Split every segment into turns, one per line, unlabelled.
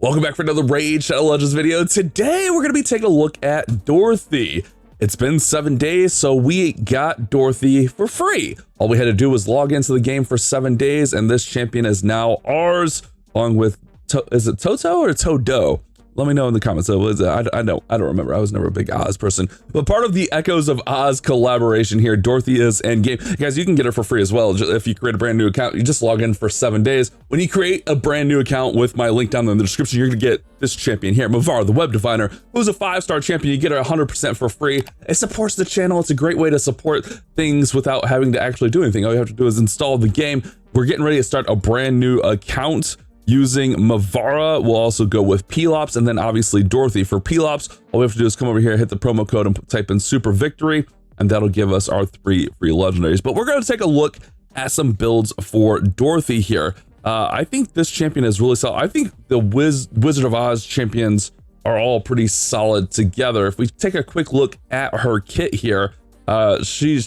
Welcome back for another Raid Shadow Legends video. Today we're going to be taking a look at Dorothy. It's been 7 days, so we got Dorothy for free. All we had to do was log into the game for 7 days, and this champion is now ours, along with, is it Toto or Todo? Let me know in the comments. I don't remember. I was never a big Oz person. But part of the Echoes of Oz collaboration here, Dorothy is in game. Guys, you can get her for free as well. If you create a brand new account, you just log in for 7 days. When you create a brand new account with my link down in the description, you're gonna get this champion here, Mavara, the web diviner, who's a 5-star champion. You get her 100% for free. It supports the channel. It's a great way to support things without having to actually do anything. All you have to do is install the game. We're getting ready to start a brand new account using Mavara. We'll also go with Pelops, and then obviously Dorothy. For Pelops, all we have to do is come over here, hit the promo code, and type in Super Victory, and that'll give us our 3 free legendaries. But we're going to take a look at some builds for Dorothy here. I think this champion is really solid. I think the Wizard of Oz champions are all pretty solid together. If we take a quick look at her kit here, she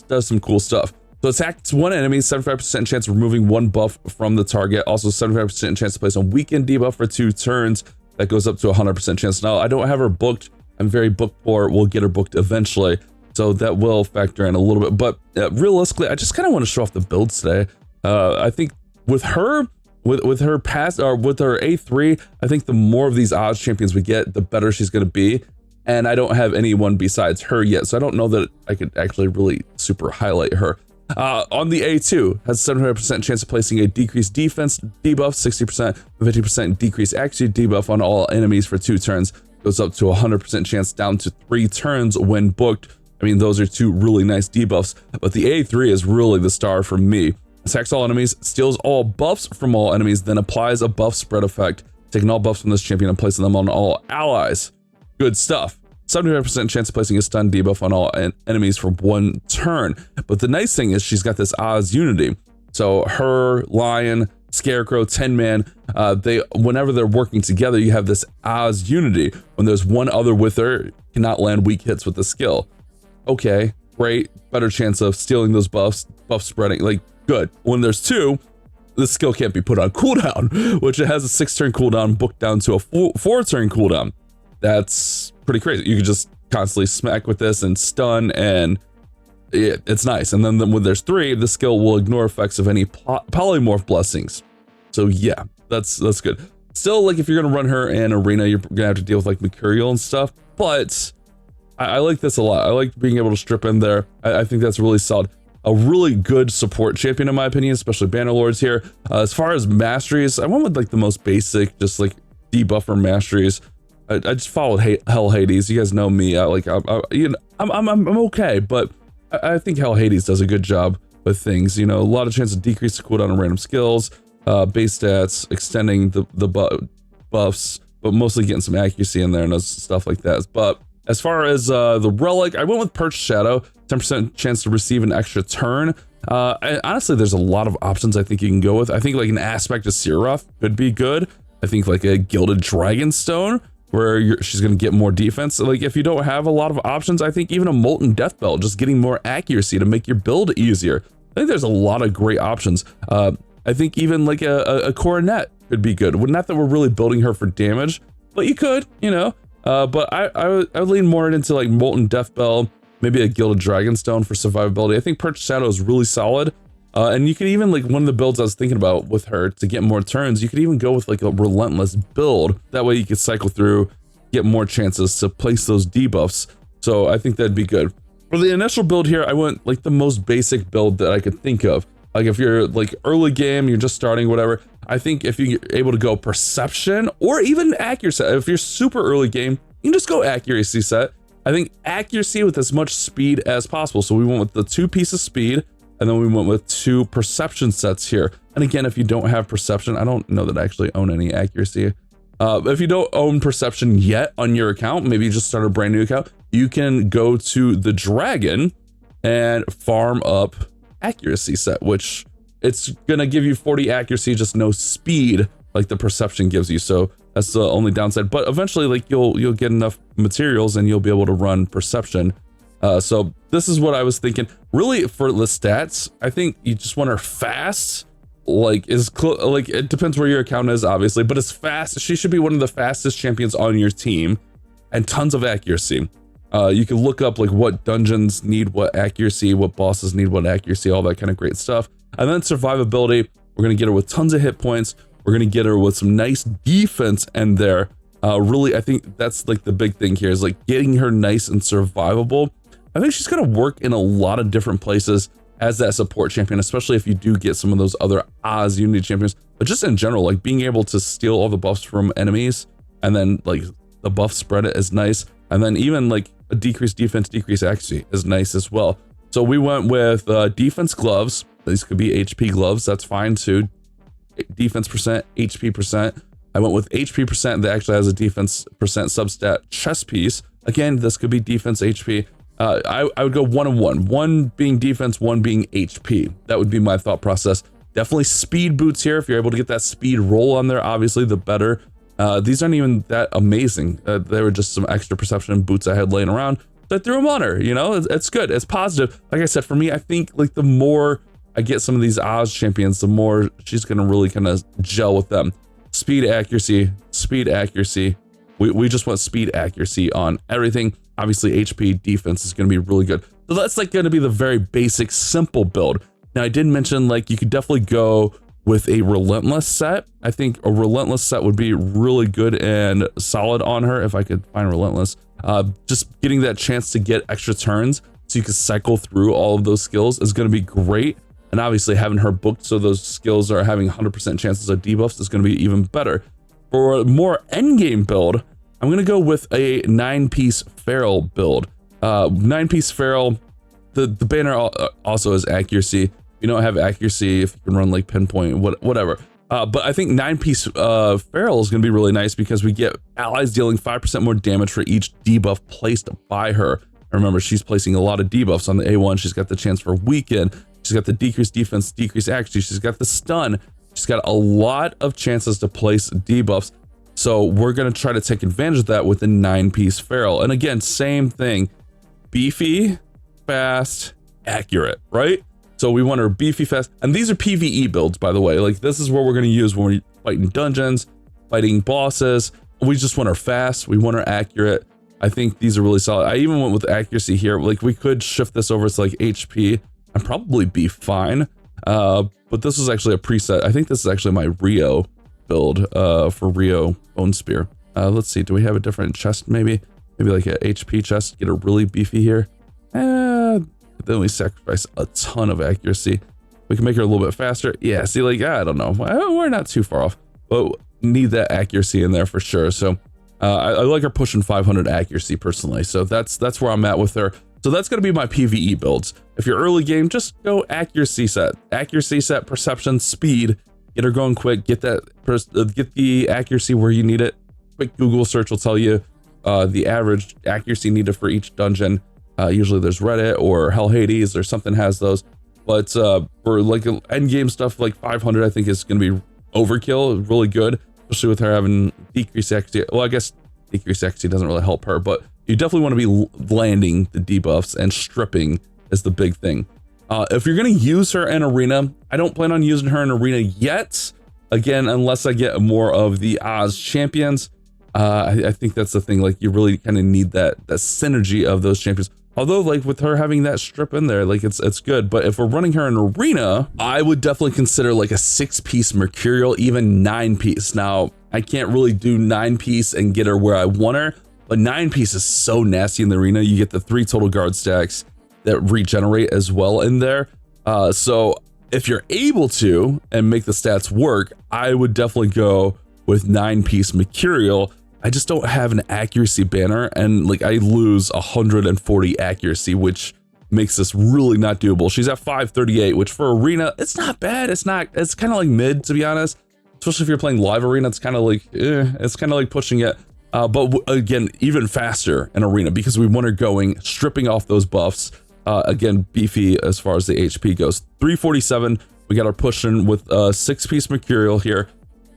does some cool stuff. So attacks one enemy, 75% chance of removing 1 buff from the target. Also 75% chance to place a weakened debuff for 2 turns. That goes up to 100% chance. Now, I don't have her booked. I'm very booked for it. We'll get her booked eventually. So that will factor in a little bit. But realistically, I just kind of want to show off the builds today. I think with her, with her past, or with her A3, I think the more of these Oz champions we get, the better she's going to be. And I don't have anyone besides her yet. So I don't know that I could actually really super highlight her. On the A2, has 75% chance of placing a decreased defense debuff, 60%, 50% decreased accuracy debuff on all enemies for 2 turns. Goes up to 100% chance down to 3 turns when booked. I mean, those are 2 really nice debuffs, but the A3 is really the star for me. Attacks all enemies, steals all buffs from all enemies, then applies a buff spread effect, taking all buffs from this champion and placing them on all allies. Good stuff. 75% chance of placing a stun debuff on all enemies for 1 turn. But the nice thing is she's got this Oz unity. So her, Lion, Scarecrow, 10-man, whenever they're working together, you have this Oz unity. When there's one other with her, cannot land weak hits with the skill. Okay, great. Better chance of stealing those buffs, buff spreading, like good. When there's 2, the skill can't be put on cooldown, which it has a 6-turn cooldown booked down to a 4-turn cooldown. That's pretty crazy. You could just constantly smack with this and stun, and it's nice. And then when there's 3, the skill will ignore effects of any polymorph blessings. So yeah, that's good. Still, like if you're gonna run her in arena, you're gonna have to deal with like Mercurial and stuff, but I like this a lot. I like being able to strip in there. I think that's really solid. A really good support champion in my opinion, especially Bannerlords here. As far as masteries, I went with like the most basic, just like debuffer masteries. I just followed Hell Hades. You guys know me. I'm okay, but I think Hell Hades does a good job with things. You know, a lot of chance to decrease the cooldown on random skills, base stats, extending the buffs, but mostly getting some accuracy in there and stuff like that. But as far as the relic, I went with Perched Shadow, 10% chance to receive an extra turn. Honestly, there's a lot of options I think you can go with. I think like an Aspect of Seeroth could be good. I think like a Gilded Dragonstone, where she's going to get more defense. Like if you don't have a lot of options, I think even a Molten Death Belt, just getting more accuracy to make your build easier. I think there's a lot of great options. I think even like a Coronet could be good. Not that we're really building her for damage, but you could, you know. But I would lean more into like Molten Death Belt, maybe a Gilded Dragonstone for survivability. I think Perched Shadow is really solid. And you could even, like, one of the builds I was thinking about with her to get more turns, you could even go with like a Relentless build. That way you could cycle through, get more chances to place those debuffs. So I think that'd be good. For the initial build here, I went like the most basic build that I could think of. Like if you're like early game, you're just starting, whatever. I think if you're able to go Perception or even Accuracy, if you're super early game, you can just go Accuracy set. I think accuracy with as much speed as possible. So we went with the 2 pieces speed, and then we went with 2 perception sets here. And again, if you don't have perception, I don't know that I actually own any accuracy. If you don't own perception yet on your account, maybe you just start a brand new account, you can go to the dragon and farm up accuracy set, which it's gonna give you 40 accuracy, just no speed like the perception gives you. So that's the only downside. But eventually, like you'll get enough materials and you'll be able to run perception. So this is what I was thinking. Really, for the stats, I think you just want her fast, like like it depends where your account is, obviously, but it's fast. She should be one of the fastest champions on your team, and tons of accuracy. You can look up like what dungeons need what accuracy, what bosses need what accuracy, all that kind of great stuff. And then survivability, we're gonna get her with tons of hit points. We're gonna get her with some nice defense in there. Really, I think that's like the big thing here is like getting her nice and survivable. I think she's gonna work in a lot of different places as that support champion, especially if you do get some of those other Oz Unity champions, but just in general, like being able to steal all the buffs from enemies and then like the buff spread it is nice. And then even like a decreased defense, decreased accuracy is nice as well. So we went with defense gloves. These could be HP gloves, that's fine too. Defense percent, HP percent. I went with HP percent that actually has a defense percent substat chest piece. Again, this could be defense, HP. I would go 1 and 1. 1 being defense, 1 being HP. That would be my thought process. Definitely speed boots here. If you're able to get that speed roll on there, obviously the better. These aren't even that amazing. They were just some extra perception boots I had laying around. So I threw them on her, you know, it's good, it's positive. Like I said, for me, I think like the more I get some of these Oz champions, the more she's gonna really kind of gel with them. Speed accuracy, speed accuracy. We just want speed accuracy on everything. Obviously HP defense is gonna be really good. So that's like gonna be the very basic, simple build. Now I did mention like you could definitely go with a relentless set. I think a relentless set would be really good and solid on her if I could find relentless. Just getting that chance to get extra turns so you can cycle through all of those skills is going to be great. And obviously having her booked so those skills are having 100% chances of debuffs is going to be even better. For a more endgame build, I'm going to go with a 9-piece feral build. 9-piece feral, the banner also has accuracy. If you don't have accuracy, if you can run like pinpoint, whatever. But I think 9-piece feral is going to be really nice because we get allies dealing 5% more damage for each debuff placed by her. Remember, she's placing a lot of debuffs on the A1. She's got the chance for weaken. She's got the decreased defense, decreased accuracy. She's got the stun. She's got a lot of chances to place debuffs. So we're going to try to take advantage of that with the 9-piece feral. And again, same thing. Beefy, fast, accurate, right? So we want her beefy, fast. And these are PvE builds, by the way. Like this is what we're going to use when we're fighting dungeons, fighting bosses. We just want her fast. We want her accurate. I think these are really solid. I even went with accuracy here. Like we could shift this over to like HP and probably be fine. But this was actually a preset. I think this is actually my Rio build for Rio Bone Spear. Let's see, do we have a different chest maybe? Maybe like a HP chest, get a really beefy here. Then we sacrifice a ton of accuracy. We can make her a little bit faster. Yeah, see, like, I don't know. We're not too far off, but need that accuracy in there for sure. So I like her pushing 500 accuracy personally. So that's where I'm at with her. So that's going to be my PvE builds. If you're early game, just go accuracy set, perception, speed, get her going quick, get the accuracy where you need it. Quick Google search will tell you the average accuracy needed for each dungeon. Usually there's Reddit or Hell Hades or something has those. But for like end game stuff, like 500, I think is going to be overkill, really good, especially with her having decreased accuracy. Well, I guess decreased accuracy doesn't really help her, but you definitely want to be landing the debuffs, and stripping is the big thing. If you're going to use her in arena, I don't plan on using her in arena yet. Again, unless I get more of the Oz champions. I think that's the thing. Like you really kind of need that synergy of those champions. Although like with her having that strip in there, like it's good. But if we're running her in arena, I would definitely consider like a 6-piece Mercurial, even 9-piece. Now I can't really do 9-piece and get her where I want her, but 9-piece is so nasty in the arena. You get the 3 total guard stacks that regenerate as well in there. So if you're able to and make the stats work, I would definitely go with 9-piece Mercurial. I just don't have an accuracy banner, and like I lose 140 accuracy, which makes this really not doable. She's at 538, which for arena, it's not bad. It's kind of like mid, to be honest. Especially if you're playing live arena, it's kind of like, it's kind of like pushing it. But again, even faster in arena because we want her going, stripping off those buffs. Again, beefy as far as the HP goes. 347, we got her pushing with a 6-piece Mercurial here.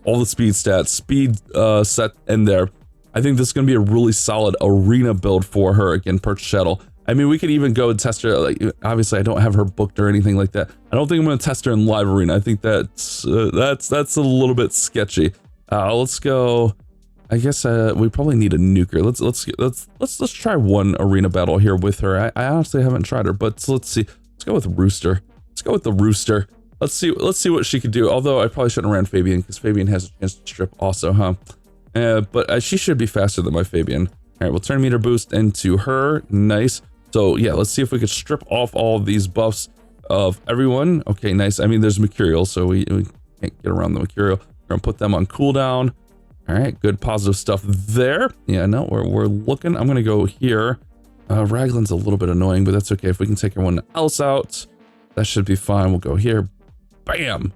All the speed stats, speed set in there. I think this is going to be a really solid arena build for her. Again, Perch Shuttle. I mean, we could even go and test her. Like, obviously, I don't have her booked or anything like that. I don't think I'm going to test her in live arena. I think that's a little bit sketchy. Let's go. I guess we probably need a nuker. Let's try one arena battle here with her. I honestly haven't tried her, but let's see. Let's go with Rooster. Let's go with the Rooster. Let's see what she could do. Although I probably shouldn't have ran Fabian because Fabian has a chance to strip also, huh? But she should be faster than my Fabian. All right, we'll turn meter boost into her. Nice. So yeah, let's see if we could strip off all of these buffs of everyone. Okay, nice. I mean, there's Mercurial, so we can't get around the Mercurial. We're gonna put them on cooldown. All right, good positive stuff there. Yeah, no, we're looking. I'm gonna go here. Raglan's a little bit annoying, but that's okay. If we can take everyone else out, that should be fine. We'll go here. Bam.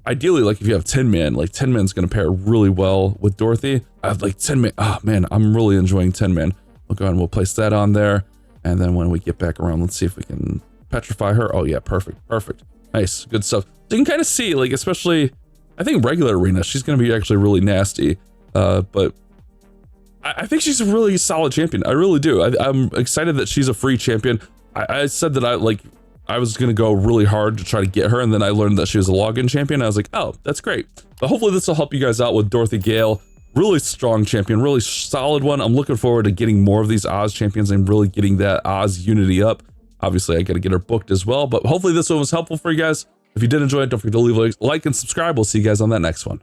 Ideally, like if you have 10 man, like 10 man's gonna pair really well with Dorothy. I have like 10 man. Oh man, I'm really enjoying 10 man. We'll go ahead and we'll place that on there. And then when we get back around, let's see if we can petrify her. Oh yeah, perfect. Nice, good stuff. So you can kind of see, like, especially, I think regular arena, she's gonna be actually really nasty. But I think she's a really solid champion. I really do. I'm excited that she's a free champion. I said that I was gonna go really hard to try to get her, and then I learned that she was a login champion. I was like, oh, that's great. But hopefully this will help you guys out with Dorothy Gale. Really strong champion, really solid one. I'm looking forward to getting more of these Oz champions and really getting that Oz unity up. Obviously, I got to get her booked as well, but hopefully this one was helpful for you guys. If you did enjoy it, don't forget to leave a like and subscribe. We'll see you guys on that next one.